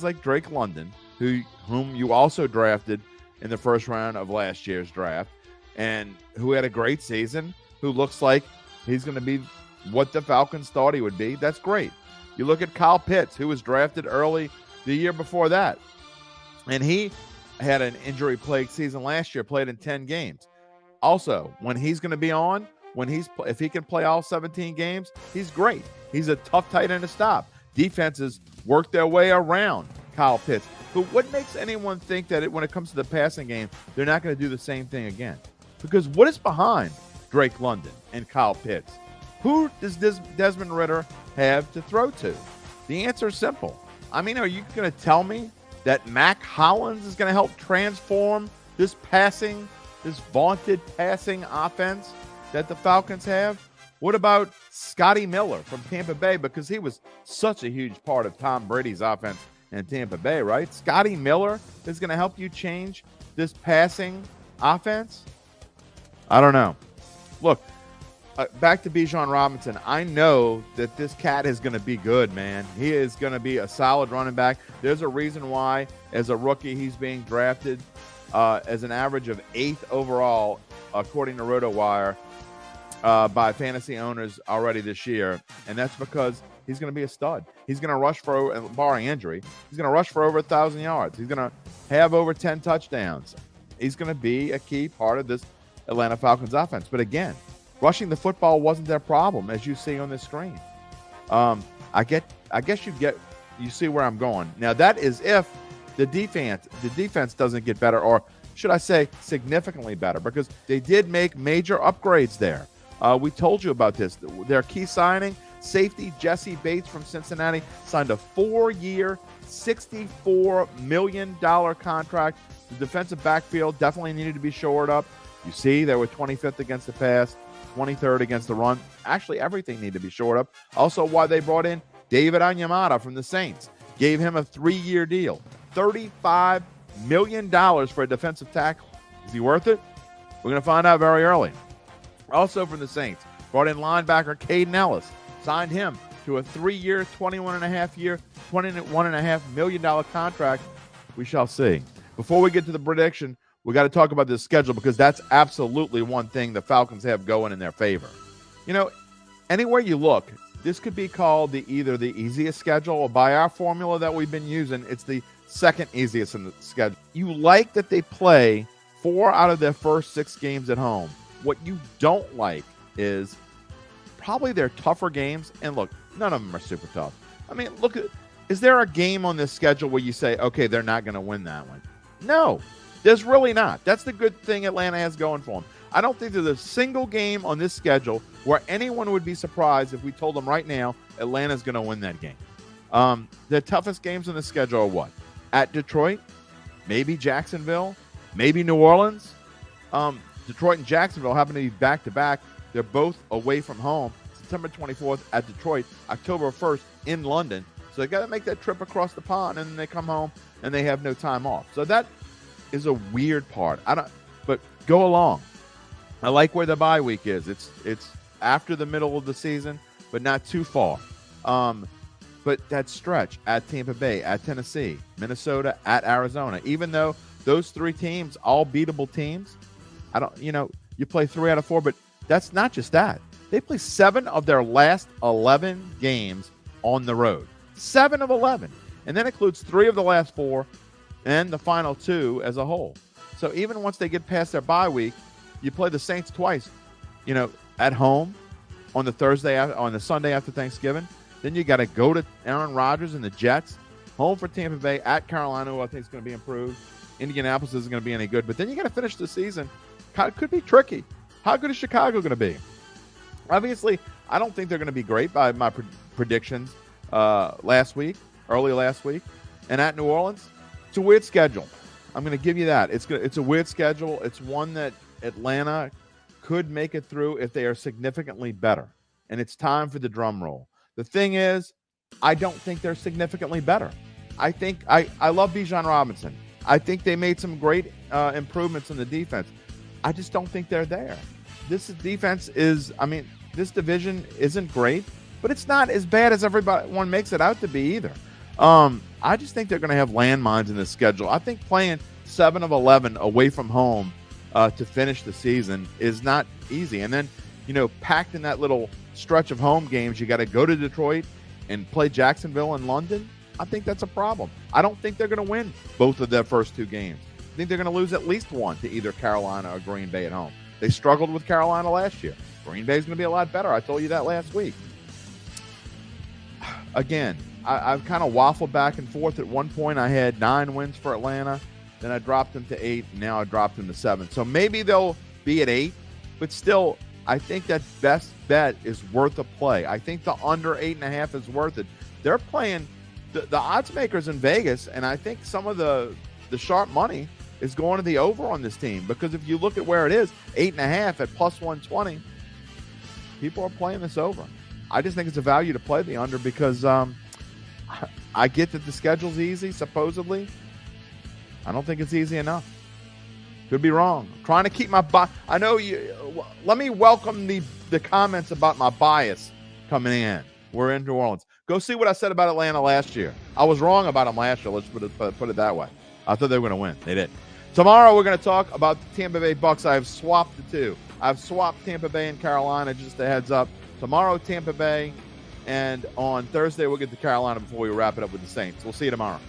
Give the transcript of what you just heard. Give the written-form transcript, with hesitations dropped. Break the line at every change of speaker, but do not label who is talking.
like Drake London, whom you also drafted in the first round of last year's draft, and who had a great season, who looks like he's going to be what the Falcons thought he would be. That's great. You look at Kyle Pitts, who was drafted early the year before that, and he had an injury-plagued season last year, played in 10 games. Also, when he's going to be on, if he can play all 17 games, he's great. He's a tough tight end to stop. Defenses work their way around Kyle Pitts. But what makes anyone think that when it comes to the passing game, they're not going to do the same thing again? Because what is behind Drake London and Kyle Pitts? Who does Desmond Ridder have to throw to? The answer is simple. I mean, are you going to tell me that Mac Hollins is going to help transform this vaunted passing offense that the Falcons have? What about Scotty Miller from Tampa Bay? Because he was such a huge part of Tom Brady's offense in Tampa Bay, right? Scotty Miller is going to help you change this passing offense? I don't know. Look, back to Bijan Robinson. I know that this cat is going to be good, man. He is going to be a solid running back. There's a reason why, as a rookie, he's being drafted as an average of 8th overall, according to RotoWire, by fantasy owners already this year. And that's because he's going to be a stud. He's going to rush for, barring injury, he's going to rush for over 1,000 yards. He's going to have over 10 touchdowns. He's going to be a key part of this Atlanta Falcons offense. But again, rushing the football wasn't their problem, as you see on this screen. I guess you see where I'm going. Now, that is if the defense doesn't get better, or should I say significantly better, because they did make major upgrades there. We told you about this. Their key signing, safety Jesse Bates from Cincinnati, signed a 4-year, $64 million contract. The defensive backfield definitely needed to be shored up. You see, they were 25th against the pass, 23rd against the run. Actually, everything needed to be shored up. Also, why they brought in David Onyemata from the Saints. Gave him a 3-year deal. $35 million for a defensive tackle. Is he worth it? We're going to find out very early. Also from the Saints, brought in linebacker Caden Ellis. Signed him to a 3-year, $21.5 million contract. We shall see. Before we get to the prediction, we got to talk about this schedule, because that's absolutely one thing the Falcons have going in their favor. You know, anywhere you look, this could be called either the easiest schedule, or by our formula that we've been using, it's the second easiest in the schedule. You like that they play 4 out of their first 6 games at home. What you don't like is probably their tougher games. And look, none of them are super tough. I mean, is there a game on this schedule where you say, okay, they're not going to win that one? No, there's really not. That's the good thing Atlanta has going for them. I don't think there's a single game on this schedule where anyone would be surprised if we told them right now Atlanta's going to win that game. The toughest games on the schedule are what? At Detroit, maybe Jacksonville, maybe New Orleans. Detroit and Jacksonville happen to be back-to-back. They're both away from home. September 24th at Detroit, October 1st in London. So they got to make that trip across the pond, and then they come home and they have no time off. So that is a weird part. But go along. I like where the bye week is. It's after the middle of the season, but not too far. But that stretch at Tampa Bay, at Tennessee, Minnesota, at Arizona, even though those 3 teams, all beatable teams, you play 3 out of 4, but that's not just that. They play 7 of their last 11 games on the road. 7 of 11. And that includes 3 of the last 4 and the final 2 as a whole. So even once they get past their bye week, you play the Saints twice, at home on the Sunday after Thanksgiving. Then you got to go to Aaron Rodgers and the Jets, home for Tampa Bay, at Carolina, who I think is going to be improved. Indianapolis isn't going to be any good. But then you got to finish the season. It could be tricky. How good is Chicago going to be? Obviously, I don't think they're going to be great by my predictions early last week. And at New Orleans, it's a weird schedule. I'm going to give you that. It's a weird schedule. It's one that Atlanta could make it through if they are significantly better. And it's time for the drum roll. The thing is, I don't think they're significantly better. I think I love Bijan Robinson. I think they made some great improvements in the defense. I just don't think they're there. This defense this division isn't great, but it's not as bad as everyone makes it out to be either. I I just think they're going to have landmines in the schedule. I think playing 7 of 11 away from home to finish the season is not easy. And then, packed in that little stretch of home games, you got to go to Detroit and play Jacksonville and London. I think that's a problem. I don't think they're going to win both of their first 2 games. I think they're going to lose at least one to either Carolina or Green Bay at home. They struggled with Carolina last year. Green Bay's going to be a lot better. I told you that last week. Again, I've kind of waffled back and forth. At one point, I had 9 wins for Atlanta. Then I dropped them to 8. And now I dropped them to 7. So maybe they'll be at 8. But still, I think that best bet is worth a play. I think the under 8.5 is worth it. They're playing the odds makers in Vegas, and I think some of the sharp money is going to the over on this team, because if you look at where it is, 8.5 at plus 120, people are playing this over. I just think it's a value to play the under because I get that the schedule's easy, supposedly. I don't think it's easy enough. Could be wrong. I'm trying to keep my I know you. Let me welcome the comments about my bias coming in. We're in New Orleans. Go see what I said about Atlanta last year. I was wrong about them last year. Let's put it that way. I thought they were going to win. They didn't. Tomorrow we're going to talk about the Tampa Bay Bucks. I have swapped the 2. I've swapped Tampa Bay and Carolina, just a heads up. Tomorrow, Tampa Bay, and on Thursday we'll get to Carolina before we wrap it up with the Saints. We'll see you tomorrow.